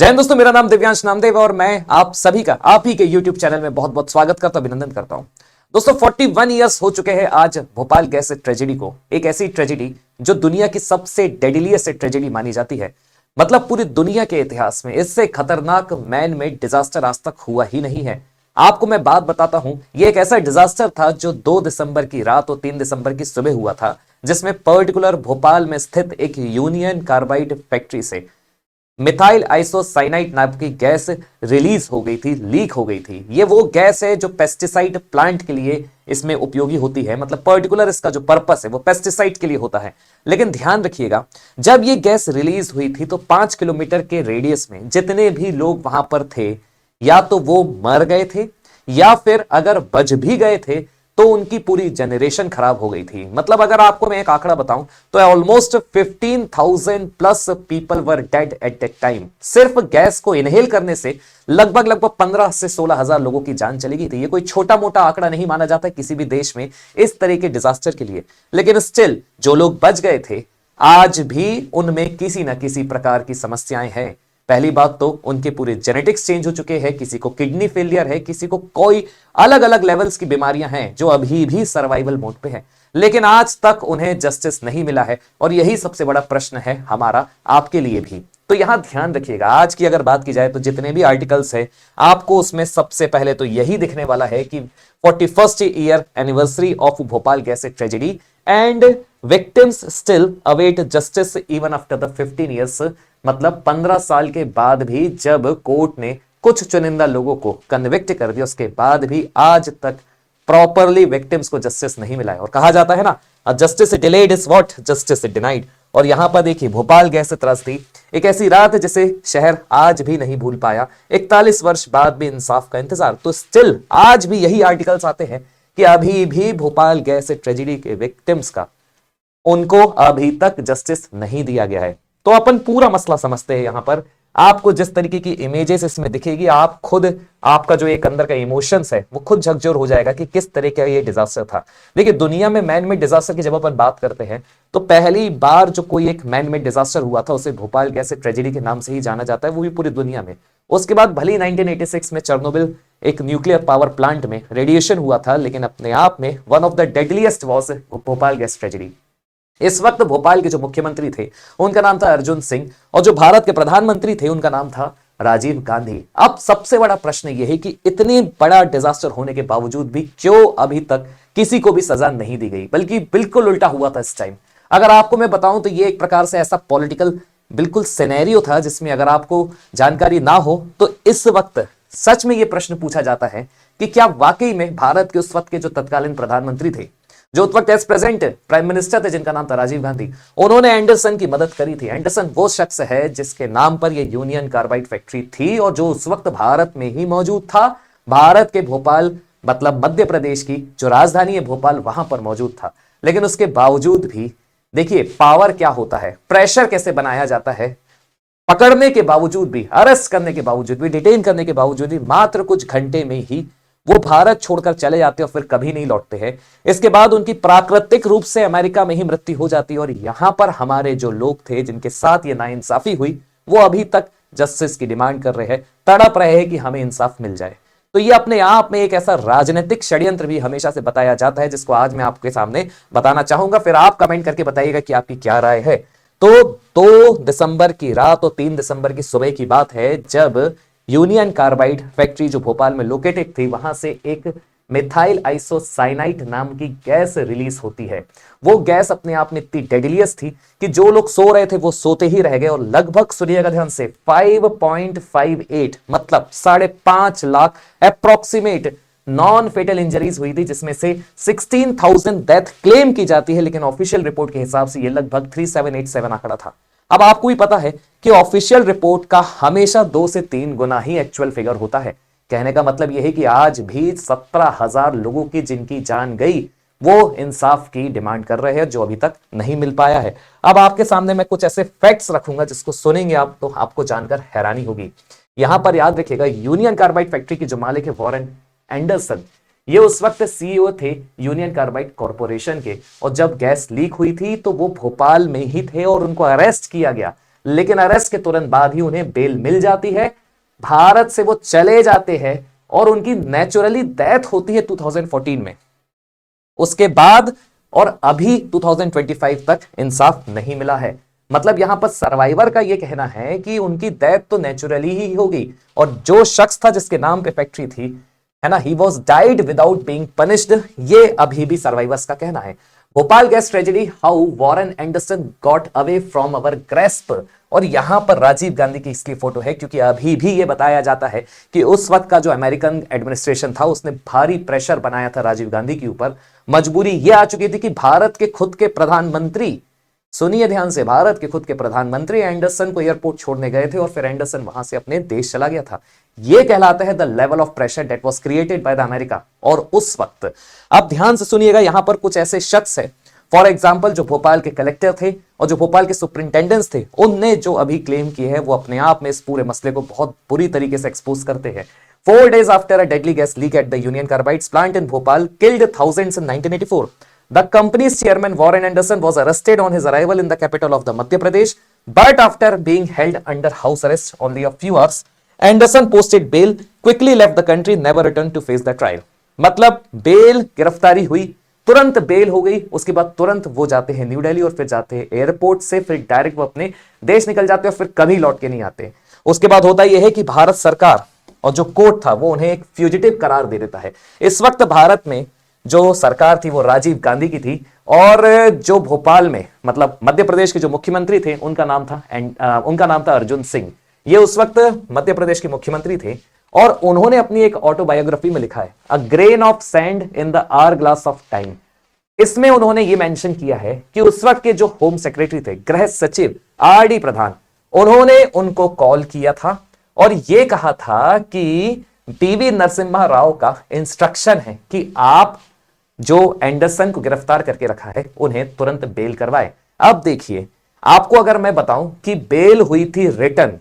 जय हिंद दोस्तों, मेरा नाम दिव्यांश नामदेव और मैं आप सभी का आप ही के YouTube चैनल में बहुत बहुत स्वागत करता अभिनंदन करता हूं। दोस्तों 41 इयर्स हो चुके हैं आज भोपाल गैस ट्रेजेडी को, एक ऐसी ट्रेजेडी जो दुनिया की सबसे डेडलीस्ट ट्रेजेडी मानी जाती है। मतलब पूरी दुनिया के इतिहास में इससे खतरनाक मैन मेड डिजास्टर आज तक हुआ ही नहीं है। आपको मैं बात बताता हूं, यह एक ऐसा डिजास्टर था जो 2 दिसंबर की रात और 3 दिसंबर की सुबह हुआ था, जिसमें पर्टिकुलर भोपाल में स्थित एक यूनियन कार्बाइड फैक्ट्री से मिथाइल आइसोसाइनाइड नाम की गैस रिलीज हो गई थी, लीक हो गई थी। ये वो गैस है जो पेस्टिसाइड प्लांट के लिए इसमें उपयोगी होती है। मतलब पर्टिकुलर इसका जो पर्पस है वो पेस्टिसाइड के लिए होता है। लेकिन ध्यान रखिएगा, जब ये गैस रिलीज हुई थी तो 5 किलोमीटर के रेडियस में जितने भी लोग वहां पर थे, या तो वो मर गए थे या फिर अगर बच भी गए थे तो उनकी पूरी जनरेशन खराब हो गई थी। मतलब अगर आपको मैं एक आंकड़ा बताऊं तो almost 15,000 plus people were dead eight that time. सिर्फ गैस को इनहेल करने से लगभग 15 से 16,000 लोगों की जान चली गई थी। ये कोई छोटा मोटा आंकड़ा नहीं माना जाता किसी भी देश में इस तरह के डिजास्टर के लिए। लेकिन स्टिल जो लोग बच गए थे आज भी उनमें किसी ना किसी प्रकार की समस्याएं हैं। पहली बात तो उनके पूरे जेनेटिक्स चेंज हो चुके हैं, किसी को किडनी फेलियर है, किसी को कोई अलग अलग लेवल्स की बीमारियां हैं जो अभी भी सर्वाइवल मोड पे है। लेकिन आज तक उन्हें जस्टिस नहीं मिला है और यही सबसे बड़ा प्रश्न है हमारा आपके लिए भी। तो यहां ध्यान रखिएगा, आज की अगर बात की जाए तो जितने भी आर्टिकल्स है आपको उसमें सबसे पहले तो यही दिखने वाला है कि 41st year anniversary of Bhopal gas tragedy and victims still await justice even after the 15 years. मतलब 15 साल के बाद भी जब कोर्ट ने कुछ चुनिंदा लोगों को कन्विक्ट कर दिया, उसके बाद भी आज तक प्रॉपरली विक्टिम्स को जस्टिस नहीं मिला है। और कहा जाता है ना, justice delayed is what justice denied. और यहां पर देखिए भोपाल गैस त्रासदी एक ऐसी रात जिसे शहर आज भी नहीं भूल पाया। 41 वर्ष बाद भी इंसाफ का इंतजार। तो स्टिल आज भी यही आर्टिकल्स आते हैं कि अभी भी भोपाल गैस ट्रेजेडी के विक्टिम्स का उनको अभी तक जस्टिस नहीं दिया गया है। तो अपन पूरा मसला समझते हैं। यहां पर आपको जिस तरीके की इमेजेस इसमें दिखेगी, आप खुद आपका जो एक अंदर का इमोशंस है वो खुद झकझोर हो जाएगा कि किस तरह का ये डिजास्टर था। देखिए दुनिया में मैन मेड डिजास्टर की जब अपन बात करते हैं तो पहली बार जो कोई एक मैन मेड डिजास्टर हुआ था उसे भोपाल गैस ट्रेजेडी के नाम से ही जाना जाता है, वो भी पूरी दुनिया में। उसके बाद भले 1986 में चेर्नोबिल एक न्यूक्लियर पावर प्लांट में रेडिएशन हुआ था, लेकिन अपने आप में one of the deadliest was Bhopal gas tragedy. इस वक्त भोपाल के जो मुख्यमंत्री थे उनका नाम था अर्जुन सिंह और जो भारत के प्रधानमंत्री थे उनका नाम था राजीव गांधी। अब सबसे बड़ा प्रश्न यह है कि इतने बड़ा डिजास्टर होने के बावजूद भी क्यों अभी तक किसी को भी सजा नहीं दी गई, बल्कि बिल्कुल उल्टा हुआ था इस टाइम। अगर आपको मैं बताऊं तो यह एक प्रकार से ऐसा पॉलिटिकल बिल्कुल सिनेरियो था जिसमें अगर आपको जानकारी ना हो तो इस वक्त सच में यह प्रश्न पूछा जाता है कि क्या वाकई में भारत के उस वक्त के जो तत्कालीन प्रधानमंत्री थे, जो उस वक्त एज प्रेजेंट प्राइम मिनिस्टर थे जिनका नाम था राजीव गांधी, उन्होंने एंडरसन की मदद करी थी। एंडरसन वो शख्स है जिसके नाम पर यह यूनियन कार्बाइड फैक्ट्री थी और जो उस वक्त भारत में ही मौजूद था। भारत के भोपाल मतलब मध्य प्रदेश की जो राजधानी है भोपाल, वहां पर मौजूद था। लेकिन उसके बावजूद भी देखिए पावर क्या होता है, प्रेशर कैसे बनाया जाता है। पकड़ने के बावजूद भी, अरेस्ट करने के बावजूद भी, डिटेन करने के बावजूद भी मात्र कुछ घंटे में ही वो भारत छोड़कर चले जाते और फिर कभी नहीं लौटते हैं। इसके बाद उनकी प्राकृतिक रूप से अमेरिका में ही मृत्यु हो जाती है और यहां पर हमारे जो लोग थे जिनके साथ ये नाइंसाफी हुई वो अभी तक जस्टिस की डिमांड कर रहे हैं, तड़प रहे हैं कि हमें इंसाफ मिल जाए। तो ये अपने आप में एक ऐसा राजनीतिक षड्यंत्र भी हमेशा से बताया जाता है जिसको आज मैं आपके सामने बताना चाहूंगा। फिर आप कमेंट करके बताइएगा कि आपकी क्या राय है। तो 2 दिसंबर की रात और 3 दिसंबर की सुबह की बात है जब यूनियन कार्बाइड फैक्ट्री जो भोपाल में लोकेटेड थी वहां से एक मिथाइल आइसोसाइनाइड नाम की गैस रिलीज होती है। वो गैस अपने आप में इतनी डेडलियस थी कि जो लोग सो रहे थे वो सोते ही रह गए और लगभग सुनिएगा ध्यान से 5.58 मतलब 5.5 lakh approximate non fatal injuries हुई थी, जिसमें से 16,000 डेथ क्लेम की जाती है। लेकिन ऑफिशियल रिपोर्ट के हिसाब से ये लगभग 3787 आंकड़ा था। अब आपको भी पता है कि ऑफिशियल रिपोर्ट का हमेशा 2 से 3 गुना ही एक्चुअल फिगर होता है। कहने का मतलब यह है कि आज भी 17,000 लोगों की जिनकी जान गई वो इंसाफ की डिमांड कर रहे हैं जो अभी तक नहीं मिल पाया है। अब आपके सामने मैं कुछ ऐसे फैक्ट्स रखूंगा जिसको सुनेंगे आप तो आपको जानकर हैरानी होगी। यहां पर याद रखिएगा यूनियन कार्बाइड फैक्ट्री के जो मालिक है वॉरेन एंडरसन, ये उस वक्त सीईओ थे यूनियन कार्बाइड कॉरपोरेशन के। और जब गैस लीक हुई थी तो वो भोपाल में ही थे और उनको अरेस्ट किया गया। लेकिन अरेस्ट के तुरंत बाद ही उन्हें बेल मिल जाती है, भारत से वो चले जाते हैं और उनकी नेचुरली डेथ होती है 2014 में। उसके बाद और अभी 2025 तक इंसाफ नहीं मिला है। मतलब यहां पर सर्वाइवर का यह कहना है कि उनकी डेथ तो नेचुरली ही होगी, और जो शख्स था जिसके नाम पे फैक्ट्री थी, है ना, he was died without being punished, ये अभी भी सर्वाइवर्स का कहना है। Bhopal gas tragedy, how Warren Anderson got away from our grasp. और यहां पर राजीव गांधी की इसलिए फोटो है क्योंकि अभी भी यह बताया जाता है कि उस वक्त का जो अमेरिकन एडमिनिस्ट्रेशन था उसने भारी प्रेशर बनाया था राजीव गांधी के ऊपर। मजबूरी यह आ चुकी थी कि भारत के खुद के प्रधानमंत्री, सुनिए ध्यान से, भारत के खुद के प्रधानमंत्री एंडरसन को एयरपोर्ट छोड़ने गए थे और फिर एंडरसन वहां से अपने देश चला गया था। यह कहलाता है the level of pressure that was created by the America. और उस वक्त, अब ध्यान से सुनिएगा, यहां पर कुछ ऐसे शख्स है, फॉर एग्जाम्पल जो भोपाल के कलेक्टर थे और जो भोपाल के सुपरिंटेंडेंट्स थे, उनने जो अभी क्लेम किए हैं वो अपने आप में इस पूरे मसले को बहुत बुरी तरीके से एक्सपोज करते हैं। 4 days after a deadly gas leak at the Union Carbide's plant in Bhopal killed thousands in 1984, the company's chairman Warren Anderson was arrested on his arrival in the capital of the Madhya Pradesh, but after being held under house arrest only a few hours, Anderson posted bail, quickly left the country, never returned to face the trial। मतलब bell, गिरफ्तारी हुई, तुरंत bell हो गई, उसके बाद तुरंत वो जाते हैं न्यू दिल्ली और फिर जाते हैं एयरपोर्ट से, फिर डायरेक्ट वो अपने देश निकल जाते हैं और फिर कभी लौट के नहीं आते। उसके बाद होता यह है कि भारत सरकार और जो कोर्ट था वो उन्हें एक फ्यूजिटिव करार दे देता है। इस वक्त भारत में जो सरकार थी वो राजीव गांधी की थी, और जो भोपाल में, मतलब मध्य प्रदेश के जो मुख्यमंत्री थे उनका नाम था अर्जुन सिंह। ये उस वक्त मध्य प्रदेश के मुख्यमंत्री थे और उन्होंने अपनी एक ऑटोबायोग्राफी में लिखा है a grain of sand in the hour glass of time. इसमें उन्होंने ये मेंशन किया है कि उस वक्त के जो होम सेक्रेटरी थे, गृह सचिव आर डी प्रधान, उन्होंने उनको कॉल किया था और यह कहा था कि पीवी नरसिम्हा राव का इंस्ट्रक्शन है कि आप जो एंडरसन को गिरफ्तार करके रखा है उन्हें तुरंत बेल करवाए। अब देखिए, आपको अगर मैं बताऊं कि बेल हुई थी रिटर्न,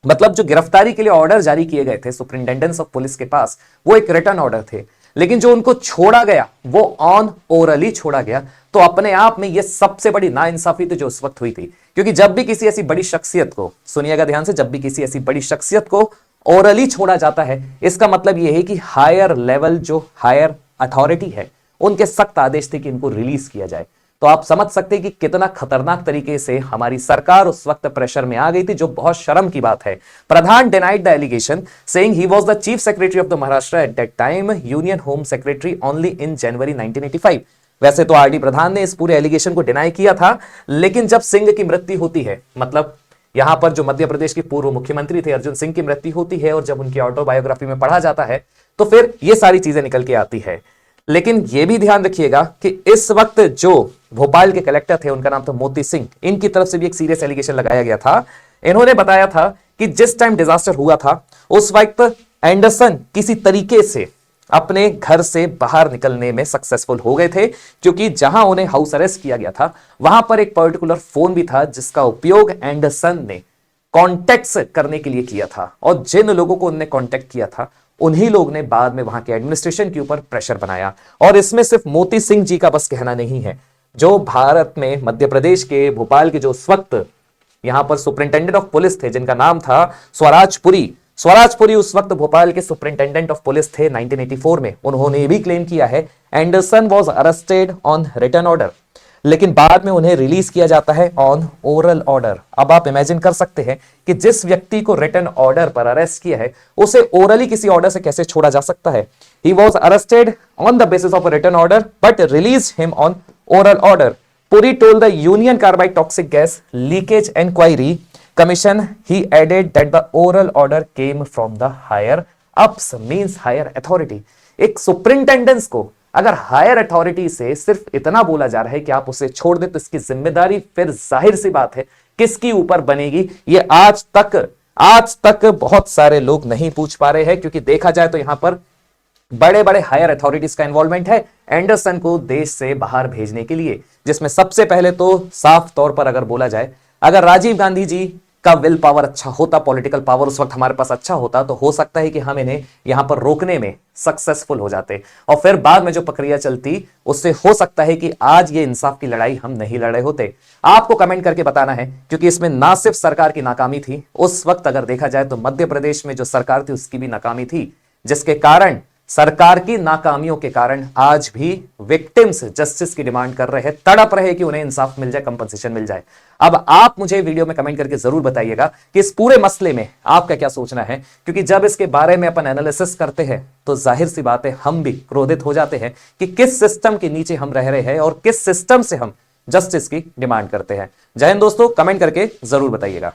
मतलब जो गिरफ्तारी के लिए ऑर्डर जारी किए गए थे सुपरिंटेंडेंट ऑफ पुलिस के पास, वो एक रिटर्न ऑर्डर थे, लेकिन जो उनको छोड़ा गया वो ऑन ओरली छोड़ा गया। तो अपने आप में ये सबसे बड़ी नाइंसाफी थी जो उस वक्त हुई थी, क्योंकि जब भी किसी ऐसी बड़ी शख्सियत को, सुनिएगा ध्यान से, जब भी किसी ऐसी बड़ी शख्सियत को ओरली छोड़ा जाता है, इसका मतलब यह है कि हायर लेवल, जो हायर अथॉरिटी है, उनके सख्त आदेश थे कि इनको रिलीज किया जाए। तो आप समझ सकते हैं कि कितना खतरनाक तरीके से हमारी सरकार उस वक्त प्रेशर में आ गई थी, जो बहुत शर्म की बात है। Pradhan denied the allegation saying he was the chief secretary of the Maharashtra at that time, union home secretary only in January 1985। वैसे तो आर डी प्रधान ने इस पूरे एलिगेशन को डिनाई किया था, लेकिन जब सिंह की मृत्यु होती है, मतलब यहां पर जो मध्य प्रदेश के पूर्व मुख्यमंत्री थे अर्जुन सिंह की मृत्यु होती है और जब उनकी ऑटोबायोग्राफी में पढ़ा जाता है तो फिर ये सारी चीजें निकल के आती है। लेकिन यह भी ध्यान रखिएगा कि इस वक्त जो भोपाल के कलेक्टर थे उनका नाम था मोती सिंह, इनकी तरफ से भी एक सीरियस एलिगेशन लगाया गया था। इन्होंने बताया था कि जिस टाइम डिजास्टर हुआ था उस वक्त एंडरसन किसी तरीके से अपने घर से बाहर निकलने में सक्सेसफुल हो गए थे, क्योंकि जहां उन्हें हाउस अरेस्ट किया गया था वहां पर एक पर्टिकुलर फोन भी था जिसका उपयोग एंडरसन ने कॉन्टेक्ट करने के लिए किया था, और जिन लोगों को उन्होंने कॉन्टेक्ट किया था उन्हीं लोग ने बाद में वहां के एडमिनिस्ट्रेशन के ऊपर प्रेशर बनाया। और इसमें सिर्फ मोती सिंह जी का बस कहना नहीं है, जो भारत में मध्य प्रदेश के भोपाल के जो उस वक्त यहां पर सुपरिंटेंडेंट ऑफ पुलिस थे जिनका नाम था स्वराजपुरी उस वक्त भोपाल के सुपरिंटेंडेंट ऑफ पुलिस थे 1984 में, उन्होंने भी क्लेम किया है Anderson was arrested on written order, लेकिन बाद में उन्हें रिलीज किया जाता है ऑन ओरल ऑर्डर। अब आप इमेजिन कर सकते हैं कि जिस व्यक्ति को रिटन ऑर्डर पर अरेस्ट किया है उसे ओरली किसी ऑर्डर से कैसे छोड़ा जा सकता है। He was arrested on the basis of written order but release him on oral order. Puri told the Union Carbide toxic gas leakage inquiry commission he added that the oral order came from the higher ups, means higher authority। एक सुपरिंटेंडेंस को अगर higher authority से सिर्फ इतना बोला जा रहा है कि आप उसे छोड़ दे, तो इसकी जिम्मेदारी फिर जाहिर सी बात है किसकी ऊपर बनेगी, ये आज तक बहुत सारे लोग नहीं पूछ पा रहे हैं, क्योंकि देखा जाए तो यहां पर बड़े बड़े हायर अथॉरिटीज का इन्वॉल्वमेंट है एंडरसन को देश से बाहर भेजने के लिए, जिसमें सबसे पहले तो साफ तौर पर अगर बोला जाए, अगर राजीव गांधी जी का विल पावर अच्छा होता, पॉलिटिकल पावर उस वक्त हमारे पास अच्छा होता, तो हो सकता है कि हम इन्हें यहां पर रोकने में सक्सेसफुल हो जाते और फिर बाद में जो प्रक्रिया चलती उससे हो सकता है कि आज ये इंसाफ की लड़ाई हम नहीं लड़े होते। आपको कमेंट करके बताना है, क्योंकि इसमें ना सिर्फ सरकार की नाकामी थी, उस वक्त अगर देखा जाए तो मध्य प्रदेश में जो सरकार थी उसकी भी नाकामी थी, जिसके कारण सरकार की नाकामियों के कारण आज भी विक्टिम्स जस्टिस की डिमांड कर रहे हैं, तड़प रहे कि उन्हें इंसाफ मिल जाए, कंपनसेशन मिल जाए। अब आप मुझे वीडियो में कमेंट करके जरूर बताइएगा कि इस पूरे मसले में आपका क्या सोचना है, क्योंकि जब इसके बारे में अपन एनालिसिस करते हैं तो जाहिर सी बात है हम भी क्रोधित हो जाते हैं कि किस सिस्टम के नीचे हम रह रहे हैं और किस सिस्टम से हम जस्टिस की डिमांड करते हैं। जय हिंद दोस्तों, कमेंट करके जरूर बताइएगा।